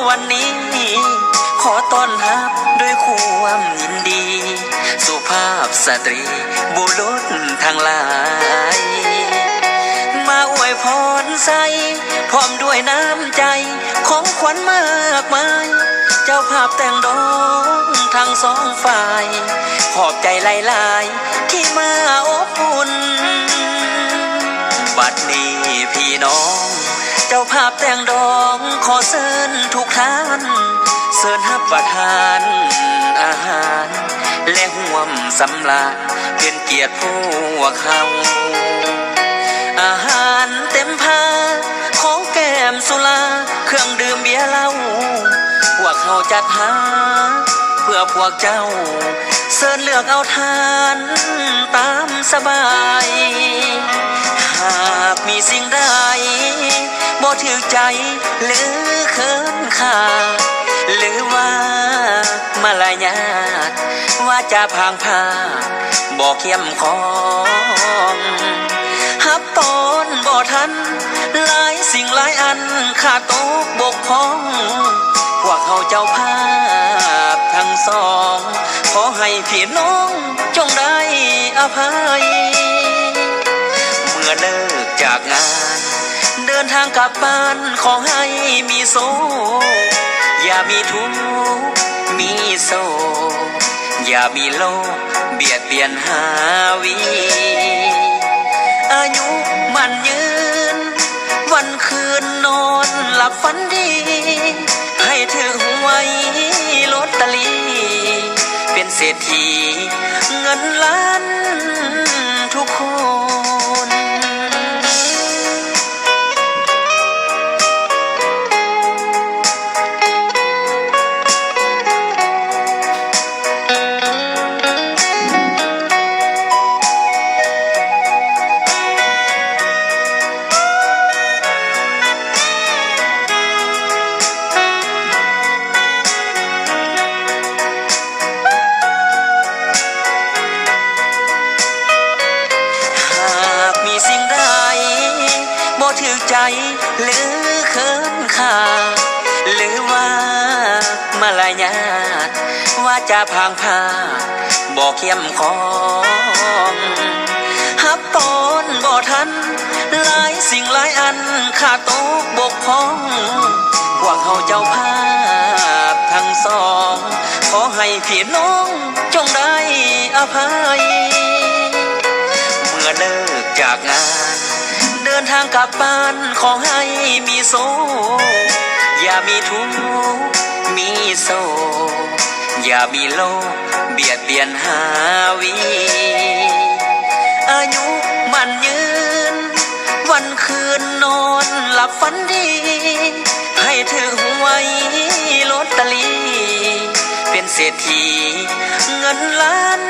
วันนี้ขอต้อนรับด้วยความยินดีสุภาพสตรีบุรุษทั้งหลายมาอวยพรใส่พร้อมด้วยน้ำใจของขวัญมากมายเจ้าภาพแต่งดองทั้งสองฝ่ายขอบใจหลายๆที่มาอบอุ่นบัดนี้พี่น้องเจ้าภาพแต่งดองขอเชิญทุกท่านเชิญรับประทานอาหารและห่วมสำราญเป็นเกียรติพวกเขาอาหารเต็มพาของแก้มสุราเครื่องดื่มเบียร์เหล้าพวกเขาจัดหาเพื่อพวกเจ้าเชิญเลือกเอาทานตามสบายหากมีสิ่งใดบ่ถูกใจหรือเขินขาหรือว่ามารยาทว่าจะพางพาบ่เข้มข้องฮับตอนบ่ทันหลายสิ่งหลายอันขาดตกบกพร่องพวกเขาเจ้าภาพทั้งสองขอให้พี่น้องจงได้อภัยเมื่อเลิกจากงานเดินทางกลับบ้านขอให้มีโศกอย่ามีทุกข์มีโศกอย่ามีโลกเบียดเบียนหาวีอายุมันยืนวันคืนนอนหลับฝันดีให้ถือหวยลอตเตอรี่เป็นเศรษฐีเงินล้านทุกคนสิ่งใดบ่ถูกใจหรือเขินขาหรือว่ามารยาทว่าจะพางพาบ่เข้มข้องฮับตอนบ่ทันหลายสิ่งหลายอันขาดตกบกพร่องพวกเขาเจ้าภาพทั้งสองขอให้พี่น้องจงได้อภัยเมื่อเลิกจากงานเดินทางกลับบ้านขอให้มีโศกอย่ามีทุกข์มีโศกอย่ามีโลกเบียดเบียนหาวีอายุมันยืนวันคืนนอนหลับฝันดีให้ถือหวยลอตเตอรี่เป็นเศรษฐีเงินล้าน